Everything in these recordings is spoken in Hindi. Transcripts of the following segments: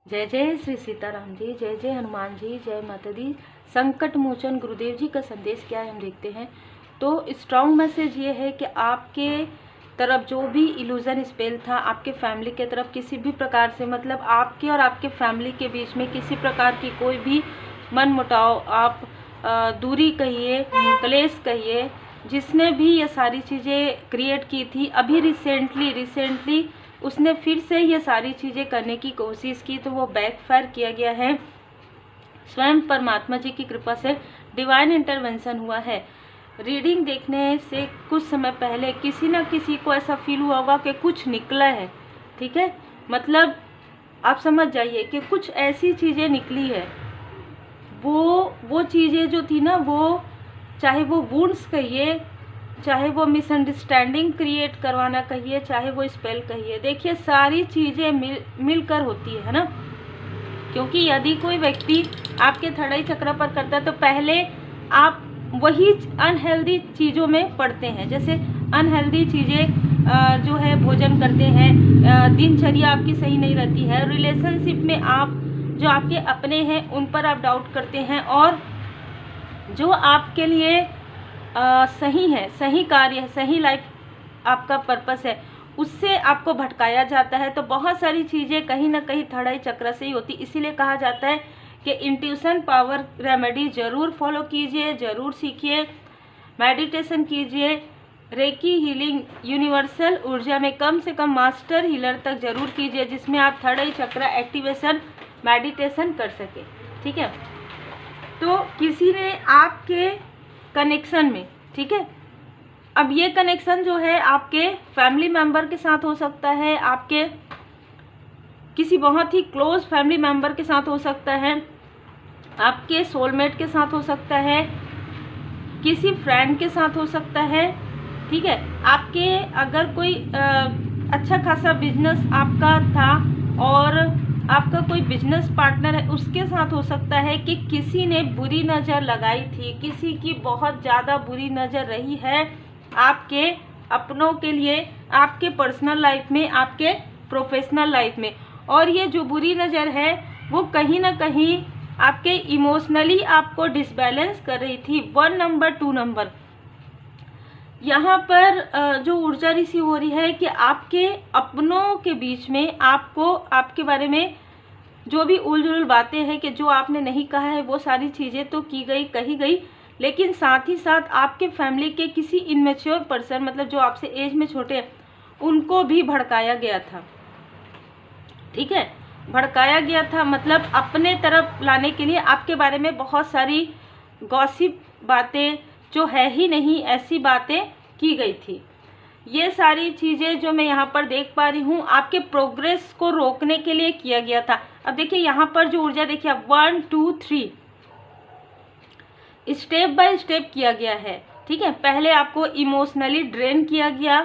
जय जय श्री सीताराम जी, जय जय हनुमान जी, जय माता दी। संकट मोचन गुरुदेव जी का संदेश क्या है हम देखते हैं। तो स्ट्रॉन्ग मैसेज ये है कि आपके तरफ जो भी इल्यूजन स्पेल था, आपके फैमिली के तरफ किसी भी प्रकार से, मतलब आपके और आपके फैमिली के बीच में किसी प्रकार की कोई भी मन मुटाव, आप दूरी कहिए, क्लेश कहिए, जिसने भी ये सारी चीज़ें क्रिएट की थी, अभी रिसेंटली उसने फिर से ये सारी चीज़ें करने की कोशिश की, तो वो बैकफायर किया गया है। स्वयं परमात्मा जी की कृपा से डिवाइन इंटरवेंशन हुआ है। रीडिंग देखने से कुछ समय पहले किसी न किसी को ऐसा फील हुआ होगा कि कुछ निकला है, ठीक है, मतलब आप समझ जाइए कि कुछ ऐसी चीज़ें निकली है। वो चीज़ें जो थी ना, वो चाहे वो वुंड्स कहिए, चाहे वो मिसअंडरस्टैंडिंग क्रिएट करवाना कहिए, चाहे वो स्पेल कहिए, देखिए सारी चीज़ें मिलकर होती है ना। क्योंकि यदि कोई व्यक्ति आपके थर्ड आई चक्र पर करता है तो पहले आप वही अनहेल्दी चीज़ों में पड़ते हैं। जैसे अनहेल्दी चीज़ें जो है भोजन करते हैं, दिनचर्या आपकी सही नहीं रहती है, रिलेशनशिप में आप जो आपके अपने हैं उन पर आप डाउट करते हैं, और जो आपके लिए सही है, सही कार्य है, सही लाइफ आपका पर्पस है, उससे आपको भटकाया जाता है। तो बहुत सारी चीज़ें कहीं ना कहीं थर्ड आई चक्र से ही होती। इसीलिए कहा जाता है कि इंट्यूशन पावर रेमेडी ज़रूर फॉलो कीजिए, ज़रूर सीखिए, मेडिटेशन कीजिए, रेकी हीलिंग यूनिवर्सल ऊर्जा में कम से कम मास्टर हीलर तक ज़रूर कीजिए, जिसमें आप थर्ड आई चक्र एक्टिवेशन मेडिटेशन कर सके, ठीक है। तो किसी ने आपके कनेक्शन में, ठीक है, अब ये कनेक्शन जो है आपके फैमिली मेंबर के साथ हो सकता है, आपके किसी बहुत ही क्लोज फैमिली मेंबर के साथ हो सकता है, आपके सोलमेट के साथ हो सकता है, किसी फ्रेंड के साथ हो सकता है, ठीक है। आपके अगर कोई अच्छा खासा बिजनेस आपका था और आपका कोई बिजनेस पार्टनर है, उसके साथ हो सकता है कि किसी ने बुरी नज़र लगाई थी, किसी की बहुत ज़्यादा बुरी नज़र रही है आपके अपनों के लिए, आपके पर्सनल लाइफ में, आपके प्रोफेशनल लाइफ में। और ये जो बुरी नज़र है वो कहीं ना कहीं आपके इमोशनली आपको डिसबैलेंस कर रही थी। 1 नंबर 2 नंबर यहाँ पर जो ऊर्जा रिसीव हो रही है कि आपके अपनों के बीच में आपको आपके बारे में जो भी उलझुल बातें हैं कि जो आपने नहीं कहा है, वो सारी चीज़ें तो की गई, कही गई, लेकिन साथ ही साथ आपके फैमिली के किसी इनमेच्योर पर्सन, मतलब जो आपसे एज में छोटे हैं, उनको भी भड़काया गया था, ठीक है। भड़काया गया था मतलब अपने तरफ लाने के लिए आपके बारे में बहुत सारी गॉसिप बातें, जो है ही नहीं ऐसी बातें की गई थी। ये सारी चीज़ें जो मैं यहाँ पर देख पा रही हूँ आपके प्रोग्रेस को रोकने के लिए किया गया था। अब देखिए यहाँ पर जो ऊर्जा देखिए 1 2 3 स्टेप बाय स्टेप किया गया है, ठीक है। पहले आपको इमोशनली ड्रेन किया गया,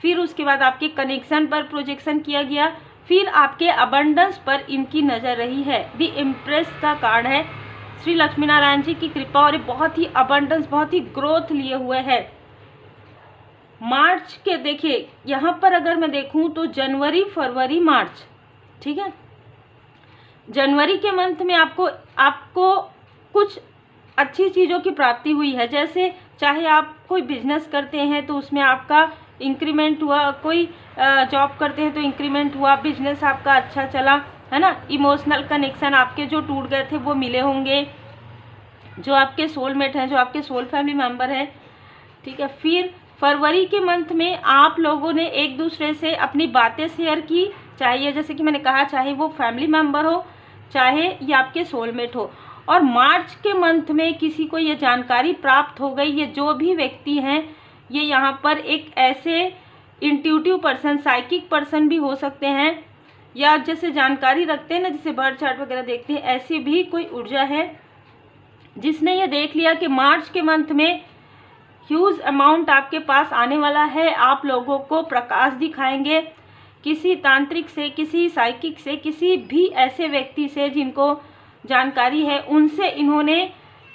फिर उसके बाद आपके कनेक्शन पर प्रोजेक्शन किया गया, फिर आपके अबंडेंस पर इनकी नज़र रही है। दी इम्प्रेस का कार्ड है, श्री लक्ष्मी नारायण जी की कृपा, और ये बहुत ही अबंडेंस, बहुत ही ग्रोथ लिए हुए है। मार्च के देखिए यहाँ पर अगर मैं देखूं तो जनवरी फरवरी मार्च, ठीक है, जनवरी के मंथ में आपको कुछ अच्छी चीज़ों की प्राप्ति हुई है। जैसे चाहे आप कोई बिजनेस करते हैं तो उसमें आपका इंक्रीमेंट हुआ, कोई जॉब करते हैं तो इंक्रीमेंट हुआ, बिजनेस आपका अच्छा चला, है ना। इमोशनल कनेक्शन आपके जो टूट गए थे वो मिले होंगे, जो आपके सोलमेट हैं, जो आपके सोल फैमिली मेंबर हैं, ठीक है। फिर फरवरी के मंथ में आप लोगों ने एक दूसरे से अपनी बातें शेयर की, चाहे जैसे कि मैंने कहा, चाहे वो फैमिली मेंबर हो, चाहे ये आपके सोलमेट हो। और मार्च के मंथ में किसी को ये जानकारी प्राप्त हो गई। ये जो भी व्यक्ति हैं, ये यहाँ पर एक ऐसे इंट्यूटिव पर्सन, साइकिक पर्सन भी हो सकते हैं, या जैसे जानकारी रखते हैं ना, जैसे बर्थ चार्ट वगैरह देखते हैं, ऐसी भी कोई ऊर्जा है जिसने ये देख लिया कि मार्च के मंथ में ह्यूज अमाउंट आपके पास आने वाला है। आप लोगों को प्रकाश दिखाएंगे किसी तांत्रिक से, किसी साइकिक से, किसी भी ऐसे व्यक्ति से जिनको जानकारी है, उनसे इन्होंने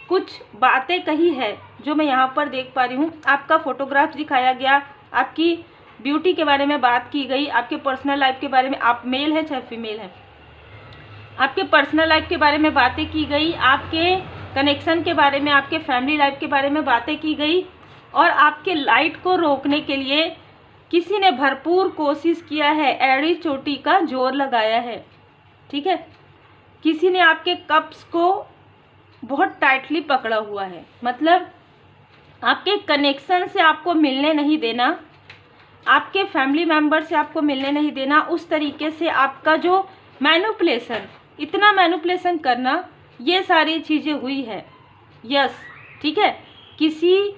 कुछ बातें कही है जो मैं यहाँ पर देख पा रही हूँ। आपका फोटोग्राफ दिखाया गया, आपकी ब्यूटी के बारे में बात की गई, आपके पर्सनल लाइफ के बारे में, आप मेल है चाहे फीमेल है, आपके पर्सनल लाइफ के बारे में बातें की गई, आपके कनेक्शन के बारे में, आपके फैमिली लाइफ के बारे में बातें की गई, और आपके लाइट को रोकने के लिए किसी ने भरपूर कोशिश किया है, एड़ी चोटी का जोर लगाया है। ठीक है, किसी ने आपके कप्स को बहुत टाइटली पकड़ा हुआ है, मतलब आपके कनेक्शन से आपको मिलने नहीं देना, आपके फैमिली मेम्बर से आपको मिलने नहीं देना। उस तरीके से आपका जो मैनिपुलेशन, इतना मैनिपुलेशन करना, ये सारी चीज़ें हुई है। यस, ठीक है। किसी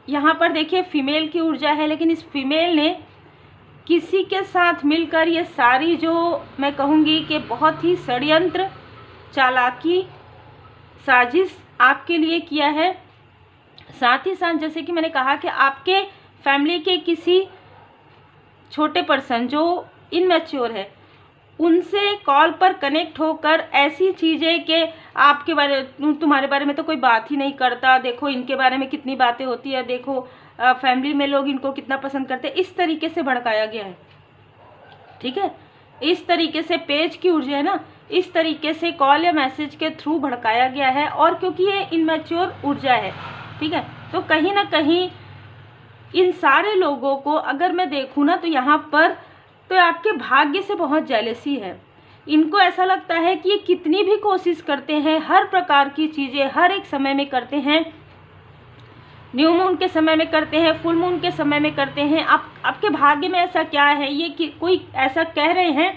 यहाँ पर देखिए फीमेल की ऊर्जा है, लेकिन इस फीमेल ने किसी के साथ मिलकर ये सारी, जो मैं कहूँगी कि बहुत ही षड्यंत्र, चालाकी, साजिश आपके लिए किया है। साथ ही साथ जैसे कि मैंने कहा कि आपके फैमिली के किसी छोटे पर्सन जो इनमैच्योर है, उनसे कॉल पर कनेक्ट होकर ऐसी चीज़ें कि आपके बारे, तुम्हारे बारे में तो कोई बात ही नहीं करता, देखो इनके बारे में कितनी बातें होती है, देखो फैमिली में लोग इनको कितना पसंद करते हैं, इस तरीके से भड़काया गया है। ठीक है, इस तरीके से पेज की ऊर्जा है ना, इस तरीके से कॉल या मैसेज के थ्रू भड़काया गया है। और क्योंकि ये इनमैच्योर ऊर्जा है, ठीक है, तो कहीं ना कहीं इन सारे लोगों को अगर मैं देखूँ ना, तो यहाँ पर तो आपके भाग्य से बहुत जेलसी है। इनको ऐसा लगता है कि ये कितनी भी कोशिश करते हैं, हर प्रकार की चीज़ें हर एक समय में करते हैं, न्यू मून के समय में करते हैं, फुल मून के समय में करते हैं। आपके भाग्य में ऐसा क्या है, ये कि कोई ऐसा कह रहे हैं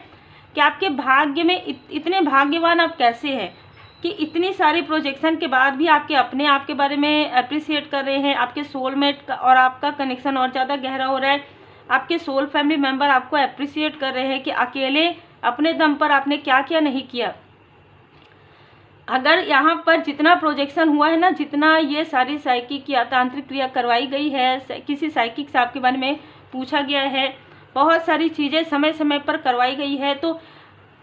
कि आपके भाग्य में इतने भाग्यवान आप कैसे हैं कि इतनी सारी प्रोजेक्शन के बाद भी आपके अपने आप के बारे में अप्रिसिएट कर रहे हैं। आपके सोलमेट का और आपका कनेक्शन और ज़्यादा गहरा हो रहा है। आपके सोल फैमिली मेम्बर आपको अप्रिसिएट कर रहे हैं कि अकेले अपने दम पर आपने क्या क्या नहीं किया। अगर यहाँ पर जितना प्रोजेक्शन हुआ है ना, जितना ये सारी साइकिक या तांत्रिक क्रिया करवाई गई है, किसी साइकिक से आपके बारे में पूछा गया है, बहुत सारी चीज़ें समय समय पर करवाई गई है, तो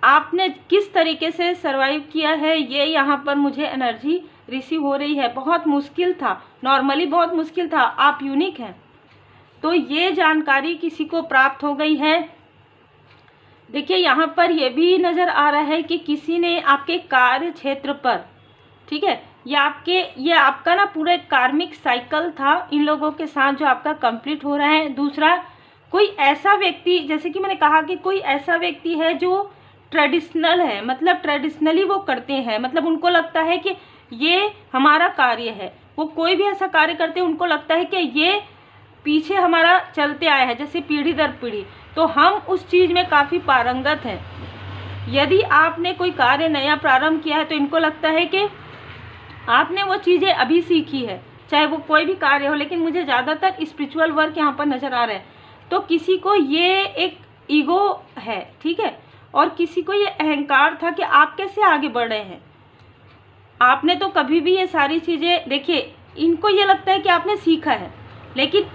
आपने किस तरीके से सरवाइव किया है, ये यहाँ पर मुझे एनर्जी रिसीव हो रही है। बहुत मुश्किल था, नॉर्मली बहुत मुश्किल था, आप यूनिक हैं, तो ये जानकारी किसी को प्राप्त हो गई है। देखिए यहाँ पर यह भी नज़र आ रहा है कि किसी ने आपके कार्य क्षेत्र पर, ठीक है, ये आपका ना पूरा एक कार्मिक साइकिल था इन लोगों के साथ जो आपका कंप्लीट हो रहा है। दूसरा, कोई ऐसा व्यक्ति, जैसे कि मैंने कहा कि कोई ऐसा व्यक्ति है जो ट्रेडिशनल है, मतलब ट्रेडिशनली वो करते हैं, मतलब उनको लगता है कि ये हमारा कार्य है। वो कोई भी ऐसा कार्य करते हैं, उनको लगता है कि ये पीछे हमारा चलते आया है, जैसे पीढ़ी दर पीढ़ी, तो हम उस चीज़ में काफ़ी पारंगत हैं। यदि आपने कोई कार्य नया प्रारंभ किया है, तो इनको लगता है कि आपने वो चीज़ें अभी सीखी है, चाहे वो कोई भी कार्य हो। लेकिन मुझे ज़्यादातर स्पिरिचुअल वर्क यहाँ पर नज़र आ रहा है। तो किसी को ये एक ईगो है, ठीक है, और किसी को ये अहंकार था कि आप कैसे आगे बढ़ रहे हैं। आपने तो कभी भी ये सारी चीज़ें, देखिए इनको ये लगता है कि आपने सीखा है, लेकिन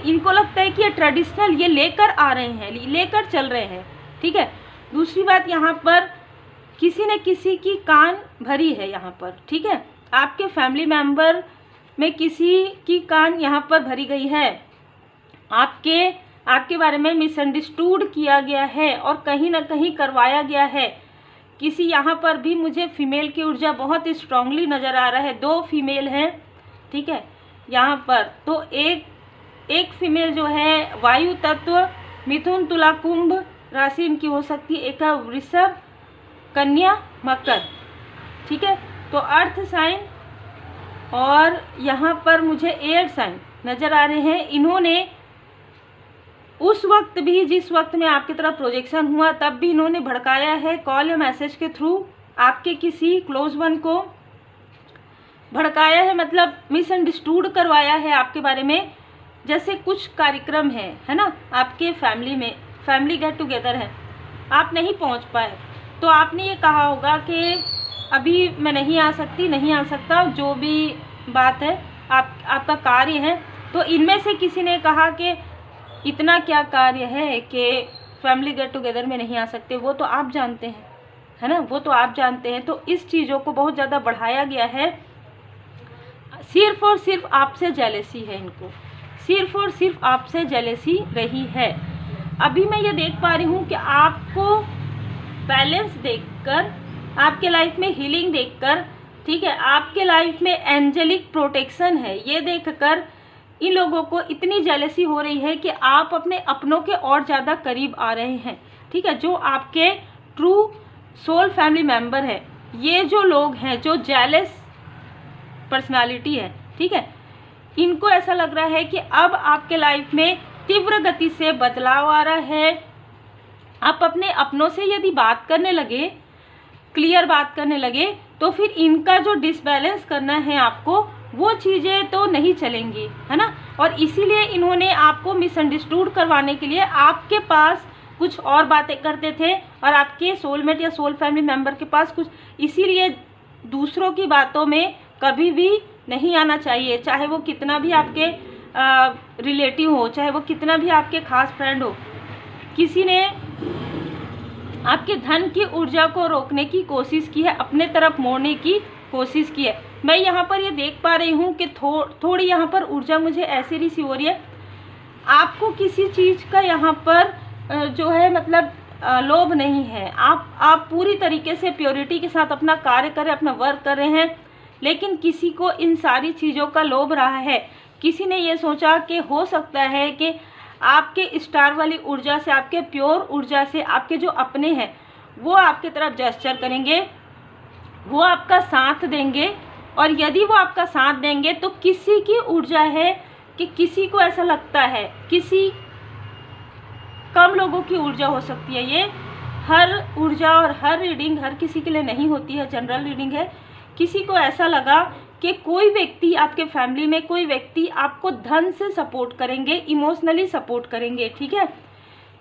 इनको लगता है कि ये ट्रेडिशनल ये लेकर आ रहे हैं, लेकर चल रहे हैं, ठीक है। दूसरी बात, यहाँ पर किसी ने किसी की कान भरी है यहाँ पर, ठीक है, आपके फैमिली मेम्बर में किसी की कान यहाँ पर भरी गई है। आपके बारे में मिसअंडरस्टूड किया गया है और कहीं ना कहीं करवाया गया है। किसी यहाँ पर भी मुझे फीमेल की ऊर्जा बहुत स्ट्रांगली नज़र आ रहा है। 2 फीमेल हैं, ठीक है, यहाँ पर तो एक फीमेल जो है वायु तत्व, मिथुन तुला कुंभ राशि इनकी हो सकती है, एक है वृषभ कन्या मकर, ठीक है। तो अर्थ साइन और यहाँ पर मुझे एयर साइन नज़र आ रहे हैं। इन्होंने उस वक्त भी, जिस वक्त में आपकी तरफ प्रोजेक्शन हुआ, तब भी इन्होंने भड़काया है कॉल या मैसेज के थ्रू, आपके किसी क्लोज वन को भड़काया है, मतलब मिसअंडरस्टूड करवाया है आपके बारे में। जैसे कुछ कार्यक्रम है ना, आपके फैमिली में फैमिली गेट टुगेदर है, आप नहीं पहुंच पाए, तो आपने ये कहा होगा कि अभी मैं नहीं आ सकती, नहीं आ सकता, जो भी बात है आपका कार्य है। तो इनमें से किसी ने कहा कि इतना क्या कार्य है कि फैमिली गेट टुगेदर में नहीं आ सकते, वो तो आप जानते हैं, है ना, वो तो आप जानते हैं। तो इस चीज़ों को बहुत ज़्यादा बढ़ाया गया है। सिर्फ और सिर्फ आपसे जेलसी है, इनको सिर्फ और सिर्फ आपसे जेलसी रही है। अभी मैं ये देख पा रही हूँ कि आपको बैलेंस देखकर आपके लाइफ में हीलिंग देखकर, ठीक है, आपके लाइफ में एंजेलिक प्रोटेक्शन है, ये देखकर इन लोगों को इतनी जेलसी हो रही है कि आप अपने अपनों के और ज़्यादा करीब आ रहे हैं, ठीक है। जो आपके ट्रू सोल फैमिली मेंबर है, ये जो लोग हैं जो जेलस पर्सनालिटी है, ठीक है, इनको ऐसा लग रहा है कि अब आपके लाइफ में तीव्र गति से बदलाव आ रहा है। आप अपने अपनों से यदि बात करने लगे, क्लियर बात करने लगे, तो फिर इनका जो डिसबैलेंस करना है आपको, वो चीज़ें तो नहीं चलेंगी, है ना। और इसीलिए इन्होंने आपको मिसअंडरस्टूड करवाने के लिए आपके पास कुछ और बातें करते थे और आपके सोलमेट या सोल फैमिली मेंबर के पास कुछ, इसीलिए दूसरों की बातों में कभी भी नहीं आना चाहिए, चाहे वो कितना भी आपके रिलेटिव हो, चाहे वो कितना भी आपके खास फ्रेंड हो। किसी ने आपके धन की ऊर्जा को रोकने की कोशिश की है, अपने तरफ मोड़ने की कोशिश की है। मैं यहाँ पर ये देख पा रही हूँ कि थोड़ी यहाँ पर ऊर्जा मुझे ऐसी रिसीव हो रही है, आपको किसी चीज़ का यहाँ पर जो है मतलब लोभ नहीं है। आप पूरी तरीके से प्योरिटी के साथ अपना कार्य कर रहे हैं, अपना वर्क कर रहे हैं, लेकिन किसी को इन सारी चीज़ों का लोभ रहा है। किसी ने ये सोचा कि हो सकता है कि आपके स्टार वाली ऊर्जा से, आपके प्योर ऊर्जा से आपके जो अपने हैं वो आपके तरफ जेस्चर करेंगे, वो आपका साथ देंगे। और यदि वो आपका साथ देंगे तो किसी की ऊर्जा है कि किसी को ऐसा लगता है, किसी कम लोगों की ऊर्जा हो सकती है, ये हर ऊर्जा और हर रीडिंग हर किसी के लिए नहीं होती है, जनरल रीडिंग है। किसी को ऐसा लगा कि कोई व्यक्ति आपके फैमिली में, कोई व्यक्ति आपको धन से सपोर्ट करेंगे, इमोशनली सपोर्ट करेंगे, ठीक है।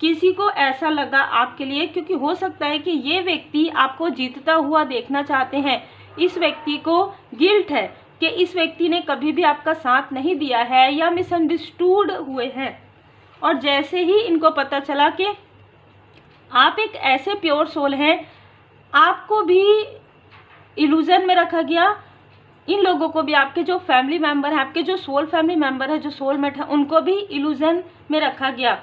किसी को ऐसा लगा आपके लिए, क्योंकि हो सकता है कि ये व्यक्ति आपको जीतता हुआ देखना चाहते हैं। इस व्यक्ति को गिल्ट है कि इस व्यक्ति ने कभी भी आपका साथ नहीं दिया है या मिसअंडरस्टूड हुए हैं। और जैसे ही इनको पता चला कि आप एक ऐसे प्योर सोल हैं, आपको भी इल्यूजन में रखा गया, इन लोगों को भी, आपके जो फैमिली मेंबर हैं, आपके जो सोल फैमिली मेंबर है, जो सोलमेट है, उनको भी इल्यूजन में रखा गया।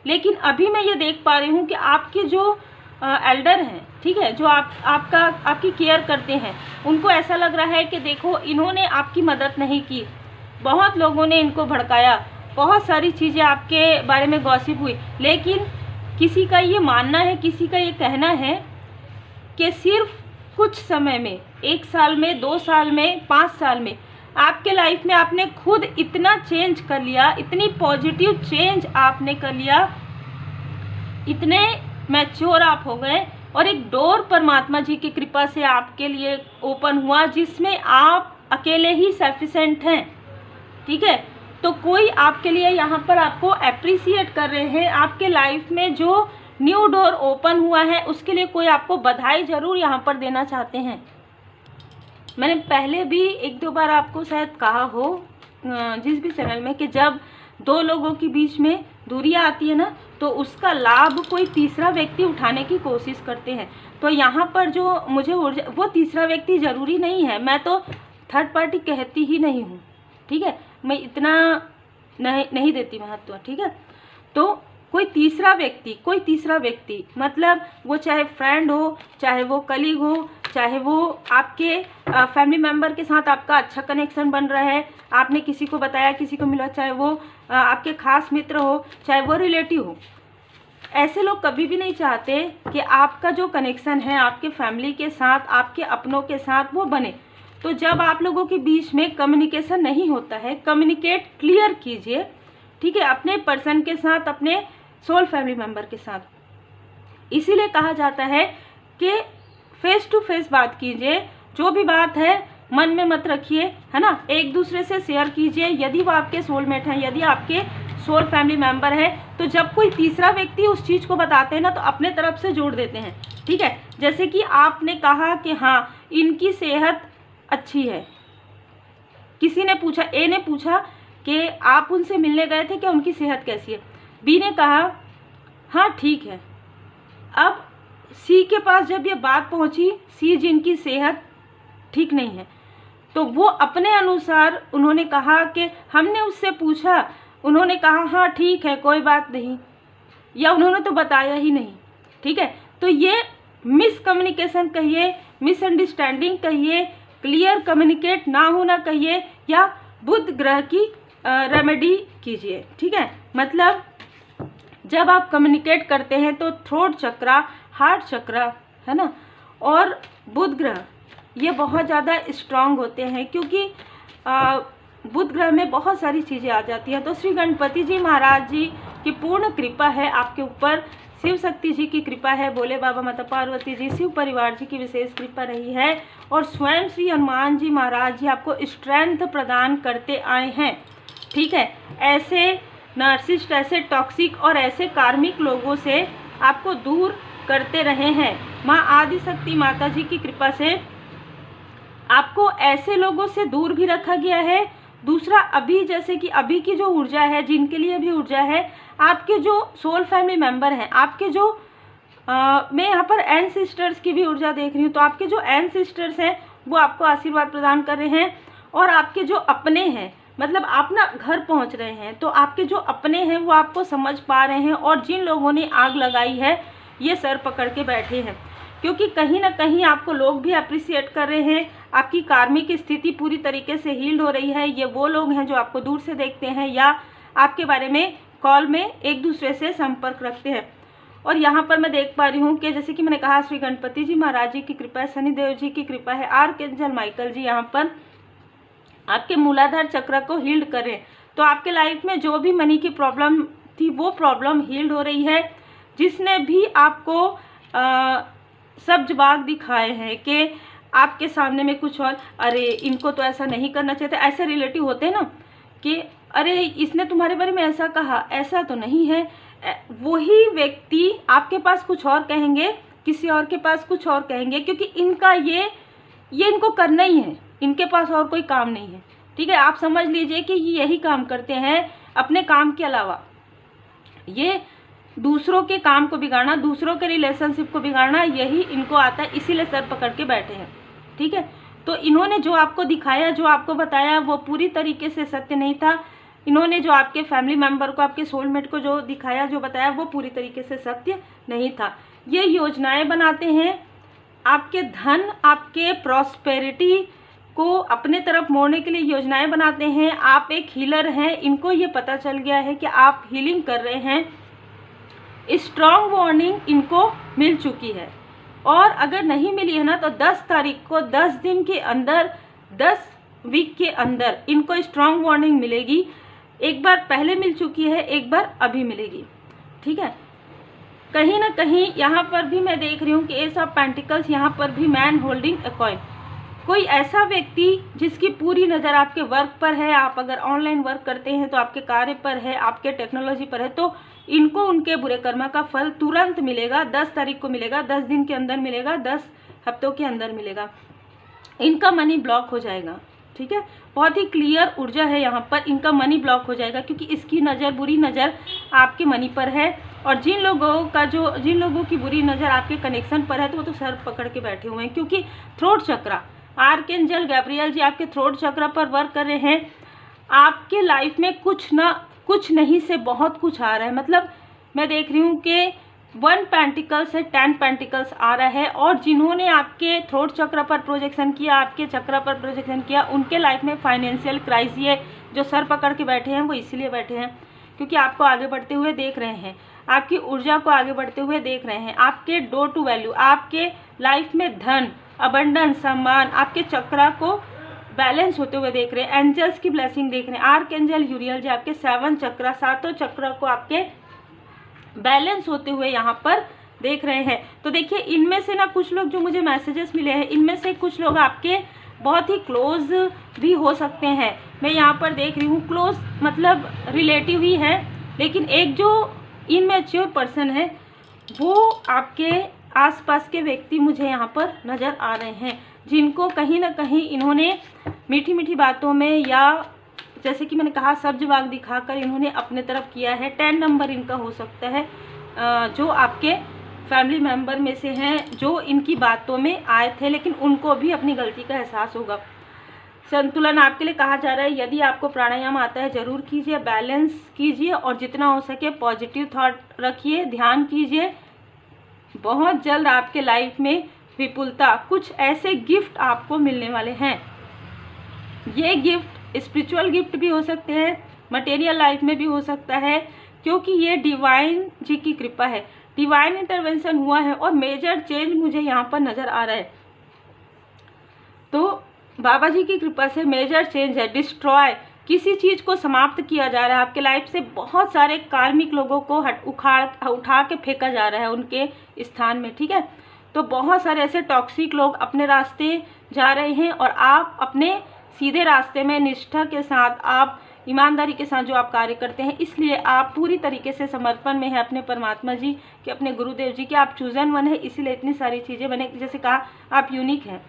लेकिन अभी मैं ये देख पा रही हूँ कि आपके जो एल्डर हैं, ठीक है, जो आपकी केयर करते हैं, उनको ऐसा लग रहा है कि देखो इन्होंने आपकी मदद नहीं की, बहुत लोगों ने इनको भड़काया, बहुत सारी चीज़ें आपके बारे में गॉसिप हुई, लेकिन किसी का ये मानना है, किसी का ये कहना है कि सिर्फ कुछ समय में, 1 साल में, 2 साल में, 5 साल में आपके लाइफ में आपने खुद इतना चेंज कर लिया, इतनी पॉजिटिव चेंज आपने कर लिया, इतने मैच्योर आप हो गए, और एक डोर परमात्मा जी की कृपा से आपके लिए ओपन हुआ जिसमें आप अकेले ही सफिशिएंट हैं, ठीक है। तो कोई आपके लिए यहाँ पर आपको अप्रिसिएट कर रहे हैं, आपके लाइफ में जो न्यू डोर ओपन हुआ है उसके लिए कोई आपको बधाई ज़रूर यहाँ पर देना चाहते हैं। मैंने पहले भी 1-2 बार आपको शायद कहा हो जिस भी चैनल में कि जब 2 लोगों के बीच में दूरियां आती है ना, तो उसका लाभ कोई तीसरा व्यक्ति उठाने की कोशिश करते हैं। तो यहाँ पर जो मुझे वो तीसरा व्यक्ति ज़रूरी नहीं है, मैं तो थर्ड पार्टी कहती ही नहीं हूँ, ठीक है, मैं इतना नहीं देती महत्व, ठीक है। तो कोई तीसरा व्यक्ति मतलब वो चाहे फ्रेंड हो, चाहे वो कलीग हो, चाहे वो आपके फैमिली मेंबर के साथ आपका अच्छा कनेक्शन बन रहा है, आपने किसी को बताया, किसी को मिला, चाहे वो आपके खास मित्र हो, चाहे वो रिलेटिव हो, ऐसे लोग कभी भी नहीं चाहते कि आपका जो कनेक्शन है आपके फैमिली के साथ, आपके अपनों के साथ, वो बने। तो जब आप लोगों के बीच में कम्युनिकेशन नहीं होता है, कम्युनिकेट क्लियर कीजिए, ठीक है, अपने पर्सन के साथ, अपने सोल फैमिली मेंबर के साथ। इसीलिए कहा जाता है कि फेस टू फेस बात कीजिए, जो भी बात है मन में मत रखिए, है ना, एक दूसरे से शेयर कीजिए। यदि वो आपके सोलमेट हैं, यदि आपके सोल फैमिली मेंबर है, तो जब कोई तीसरा व्यक्ति उस चीज़ को बताते हैं ना, तो अपने तरफ से जोड़ देते हैं, ठीक है। जैसे कि आपने कहा कि हाँ इनकी सेहत अच्छी है, किसी ने पूछा, ए ने पूछा कि आप उनसे मिलने गए थे क्या, उनकी सेहत कैसी है, बी ने कहा हाँ ठीक है। अब सी के पास जब ये बात पहुंची, सी जिनकी सेहत ठीक नहीं है, तो वो अपने अनुसार उन्होंने कहा कि हमने उससे पूछा, उन्होंने कहा हाँ ठीक है कोई बात नहीं, या उन्होंने तो बताया ही नहीं, ठीक है। तो ये मिसकम्युनिकेशन कहिए, मिसअंडरस्टैंडिंग कहिए, क्लियर कम्युनिकेट ना होना कहिए, या बुध ग्रह की रेमेडी कीजिए। ठीक है, मतलब जब आप कम्युनिकेट करते हैं तो थ्रोट चक्रा, हार्ट चक्रा, है ना, और बुध ग्रह ये बहुत ज़्यादा स्ट्रांग होते हैं, क्योंकि बुध ग्रह में बहुत सारी चीज़ें आ जाती हैं। तो श्री गणपति जी महाराज जी की पूर्ण कृपा है आपके ऊपर, शिव शक्ति जी की कृपा है, भोले बाबा, माता पार्वती जी, शिव परिवार जी की विशेष कृपा रही है, और स्वयं श्री हनुमान जी महाराज जी आपको स्ट्रेंथ प्रदान करते आए हैं। ठीक है, ऐसे नार्सिसिस्ट, ऐसे टॉक्सिक और ऐसे कार्मिक लोगों से आपको दूर करते रहे हैं। माँ आदिशक्ति माता जी की कृपा से आपको ऐसे लोगों से दूर भी रखा गया है। दूसरा, अभी जैसे कि अभी की जो ऊर्जा है, जिनके लिए भी ऊर्जा है, आपके जो सोल फैमिली मेंबर हैं, आपके जो मैं यहाँ पर एंसेस्टर्स की भी ऊर्जा देख रही हूँ, तो आपके जो एंसेस्टर्स हैं वो आपको आशीर्वाद प्रदान कर रहे हैं, और आपके जो अपने हैं, मतलब आप ना घर पहुँच रहे हैं, तो आपके जो अपने हैं वो आपको समझ पा रहे हैं, और जिन लोगों ने आग लगाई है ये सर पकड़ के बैठे हैं, क्योंकि कहीं ना कहीं आपको लोग भी अप्रिशिएट कर रहे हैं। आपकी कार्मिक स्थिति पूरी तरीके से हील्ड हो रही है। ये वो लोग हैं जो आपको दूर से देखते हैं या आपके बारे में कॉल में एक दूसरे से संपर्क रखते हैं। और यहाँ पर मैं देख पा रही हूँ कि जैसे कि मैंने कहा, श्री गणपति जी महाराज जी की कृपा है, शनिदेव जी की कृपा है, आर्कएंजल माइकल जी यहाँ पर आपके मूलाधार चक्र को हील्ड करें। तो आपके लाइफ में जो भी मनी की प्रॉब्लम थी वो प्रॉब्लम हील्ड हो रही है। जिसने भी आपको सब जवाब दिखाए हैं कि आपके सामने में कुछ और, अरे इनको तो ऐसा नहीं करना चाहिए, ऐसे रिलेटिव होते हैं ना कि अरे इसने तुम्हारे बारे में ऐसा कहा, ऐसा तो नहीं है, वही व्यक्ति आपके पास कुछ और कहेंगे, किसी और के पास कुछ और कहेंगे, क्योंकि इनका ये इनको करना ही है, इनके पास और कोई काम नहीं है। ठीक है, आप समझ लीजिए कि ये यही काम करते हैं अपने काम के अलावा, ये दूसरों के काम को बिगाड़ना, दूसरों के रिलेशनशिप को बिगाड़ना, यही इनको आता है, इसीलिए सर पकड़ के बैठे हैं। ठीक है, तो इन्होंने जो आपको दिखाया, जो आपको बताया, वो पूरी तरीके से सत्य नहीं था। इन्होंने जो आपके फैमिली मेंबर को, आपके सोलमेट को जो दिखाया, जो बताया, वो पूरी तरीके से सत्य नहीं था। ये योजनाएं बनाते हैं आपके धन, आपके प्रॉस्पेरिटी को अपने तरफ मोड़ने के लिए योजनाएं बनाते हैं। आप एक हीलर हैं, इनको ये पता चल गया है कि आप हीलिंग कर रहे हैं। स्ट्रॉन्ग वार्निंग इनको मिल चुकी है, और अगर नहीं मिली है ना तो 10 तारीख को, 10 दिन के अंदर, 10 वीक के अंदर इनको स्ट्रॉन्ग वार्निंग मिलेगी। एक बार पहले मिल चुकी है, एक बार अभी मिलेगी। ठीक है, कहीं ना कहीं यहाँ पर भी मैं देख रही हूँ कि एस ऑफ पेंटिकल्स, यहाँ पर भी मैन होल्डिंग अ कॉइन, कोई ऐसा व्यक्ति जिसकी पूरी नज़र आपके वर्क पर है। आप अगर ऑनलाइन वर्क करते हैं तो आपके कार्य पर है, आपके टेक्नोलॉजी पर है, तो इनको उनके बुरे कर्मा का फल तुरंत मिलेगा। 10 तारीख को मिलेगा, 10 दिन के अंदर मिलेगा, 10 हफ्तों के अंदर मिलेगा। इनका मनी ब्लॉक हो जाएगा। ठीक है, बहुत ही क्लियर ऊर्जा है यहाँ पर, इनका मनी ब्लॉक हो जाएगा, क्योंकि इसकी नज़र, बुरी नज़र आपके मनी पर है। और जिन लोगों की बुरी नज़र आपके कनेक्शन पर है, तो वो तो सर पकड़ के बैठे हुए हैं, क्योंकि थ्रोट चक्रा, आर्कएंजल गैब्रियल जी आपके थ्रोट चक्र पर वर्क कर रहे हैं। आपके लाइफ में कुछ नहीं से बहुत कुछ आ रहा है। मतलब मैं देख रही हूँ कि 1 पेंटिकल्स से 10 पेंटिकल्स आ रहा है, और जिन्होंने आपके थ्रोट चक्र पर प्रोजेक्शन किया, आपके चक्र पर प्रोजेक्शन किया, उनके लाइफ में फाइनेंशियल क्राइसिस है। जो सर पकड़ के बैठे हैं वो इसीलिए बैठे हैं क्योंकि आपको आगे बढ़ते हुए देख रहे हैं, आपकी ऊर्जा को आगे बढ़ते हुए देख रहे हैं। आपके डोर टू वैल्यू, आपके लाइफ में धन, अबंडेंस, सम्मान, आपके चक्रा को बैलेंस होते हुए देख रहे हैं। एंजल्स की ब्लेसिंग देख रहे हैं। आर्कएंजल यूरियल जी आपके 7 चक्रा, 7 चक्र को आपके बैलेंस होते हुए यहाँ पर देख रहे हैं। तो देखिए, इनमें से ना कुछ लोग जो मुझे मैसेजेस मिले हैं, इनमें से कुछ लोग आपके बहुत ही क्लोज भी हो सकते हैं। मैं यहाँ पर देख रही हूँ, क्लोज मतलब रिलेटिव ही है, लेकिन एक जो इनमेच्योर पर्सन है वो आपके आसपास के व्यक्ति मुझे यहाँ पर नज़र आ रहे हैं, जिनको कहीं ना कहीं इन्होंने मीठी मीठी बातों में, या जैसे कि मैंने कहा सब्ज बाग दिखाकर इन्होंने अपने तरफ किया है। 10 नंबर इनका हो सकता है, जो आपके फैमिली मेंबर में से हैं, जो इनकी बातों में आए थे, लेकिन उनको भी अपनी गलती का एहसास होगा। संतुलन आपके लिए कहा जा रहा है। यदि आपको प्राणायाम आता है ज़रूर कीजिए, बैलेंस कीजिए, और जितना हो सके पॉजिटिव थॉट रखिए, ध्यान कीजिए, बहुत जल्द आपके लाइफ में विपुलता, कुछ ऐसे गिफ्ट आपको मिलने वाले हैं। ये गिफ्ट स्पिरिचुअल गिफ्ट भी हो सकते हैं, मटेरियल लाइफ में भी हो सकता है, क्योंकि ये डिवाइन जी की कृपा है, डिवाइन इंटरवेंशन हुआ है और मेजर चेंज मुझे यहाँ पर नज़र आ रहा है। तो बाबा जी की कृपा से मेजर चेंज है, डिस्ट्रॉय, किसी चीज़ को समाप्त किया जा रहा है। आपके लाइफ से बहुत सारे कार्मिक लोगों को उठा के फेंका जा रहा है उनके स्थान में, ठीक है। तो बहुत सारे ऐसे टॉक्सिक लोग अपने रास्ते जा रहे हैं और आप अपने सीधे रास्ते में निष्ठा के साथ, आप ईमानदारी के साथ जो आप कार्य करते हैं, इसलिए आप पूरी तरीके से समर्पण में है अपने परमात्मा जी के, अपने गुरुदेव जी के। आप चूजन वन है, इसीलिए इतनी सारी चीज़ें, मैंने जैसे कहा आप यूनिक हैं,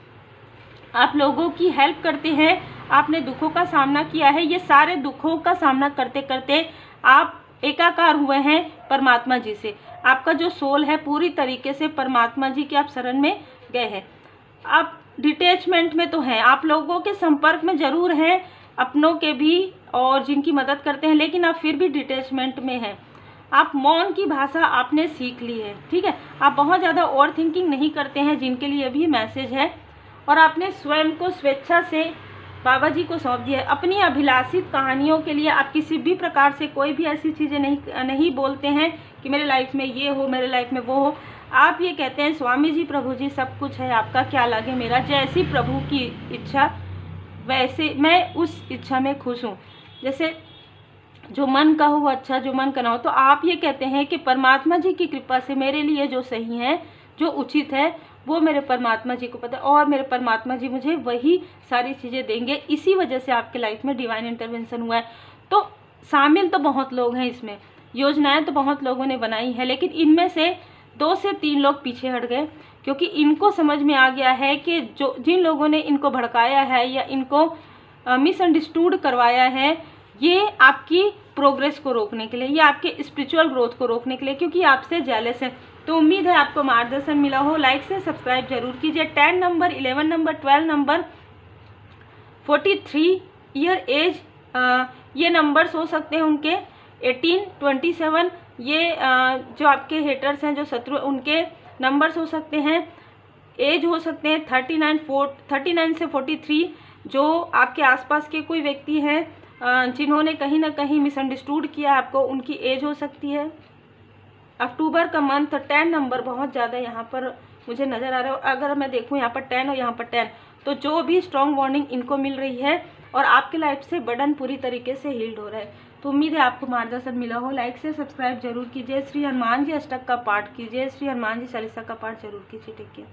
आप लोगों की हेल्प करते हैं, आपने दुखों का सामना किया है, ये सारे दुखों का सामना करते करते आप एकाकार हुए हैं परमात्मा जी से। आपका जो सोल है पूरी तरीके से परमात्मा जी के आप शरण में गए हैं। आप डिटैचमेंट में तो हैं, आप लोगों के संपर्क में ज़रूर हैं, अपनों के भी और जिनकी मदद करते हैं, लेकिन आप फिर भी डिटैचमेंट में हैं। आप मौन की भाषा आपने सीख ली है, ठीक है। आप बहुत ज़्यादा ओवर थिंकिंग नहीं करते हैं, जिनके लिए भी मैसेज है। और आपने स्वयं को स्वेच्छा से बाबा जी को सौंप दिया है। अपनी अभिलाषित कहानियों के लिए आप किसी भी प्रकार से कोई भी ऐसी चीज़ें नहीं बोलते हैं कि मेरे लाइफ में ये हो, मेरे लाइफ में वो हो। आप ये कहते हैं स्वामी जी, प्रभु जी सब कुछ है, आपका क्या लगे मेरा, जैसी प्रभु की इच्छा वैसे मैं उस इच्छा में खुश हूँ। जैसे जो मन का हो वो अच्छा, जो मन का ना हो। तो आप ये कहते हैं कि परमात्मा जी की कृपा से मेरे लिए जो सही है, जो उचित है, वो मेरे परमात्मा जी को पता है और मेरे परमात्मा जी मुझे वही सारी चीज़ें देंगे। इसी वजह से आपके लाइफ में डिवाइन इंटरवेंशन हुआ है। तो शामिल तो बहुत लोग हैं इसमें, योजनाएं तो बहुत लोगों ने बनाई है, लेकिन इनमें से 2 से 3 लोग पीछे हट गए, क्योंकि इनको समझ में आ गया है कि जिन लोगों ने इनको भड़काया है या इनको मिसअंडरस्टूड करवाया है, ये आपकी प्रोग्रेस को रोकने के लिए, ये आपके स्पिरिचुअल ग्रोथ को रोकने के लिए, क्योंकि आपसे जेलस है। तो उम्मीद है आपको मार्गदर्शन मिला हो। लाइक से सब्सक्राइब जरूर कीजिए। 10 number, 11 number, 12 number, 43 year as, ये नंबर्स हो सकते हैं उनके। 18, 27, ये जो आपके हेटर्स हैं, जो शत्रु, उनके नंबर्स हो सकते हैं। एज हो सकते हैं 39 से 43, जो आपके आसपास के कोई व्यक्ति हैं जिन्होंने कहीं ना कहीं मिसअंडरस्टूड किया आपको, उनकी एज हो सकती है। अक्टूबर का मंथ, 10 नंबर बहुत ज़्यादा यहाँ पर मुझे नज़र आ रहा है। अगर मैं देखूँ यहाँ पर 10 और यहाँ पर 10, तो जो भी स्ट्रॉन्ग वार्निंग इनको मिल रही है और आपके लाइफ से बर्डन पूरी तरीके से हील्ड हो रहा है। तो उम्मीद है आपको मार्गदर्शन मिला हो। लाइक से सब्सक्राइब जरूर कीजिए। श्री हनुमान जी अष्टक का पाठ कीजिए, श्री हनुमान जी चालीसा का पाठ जरूर कीजिए। Take care.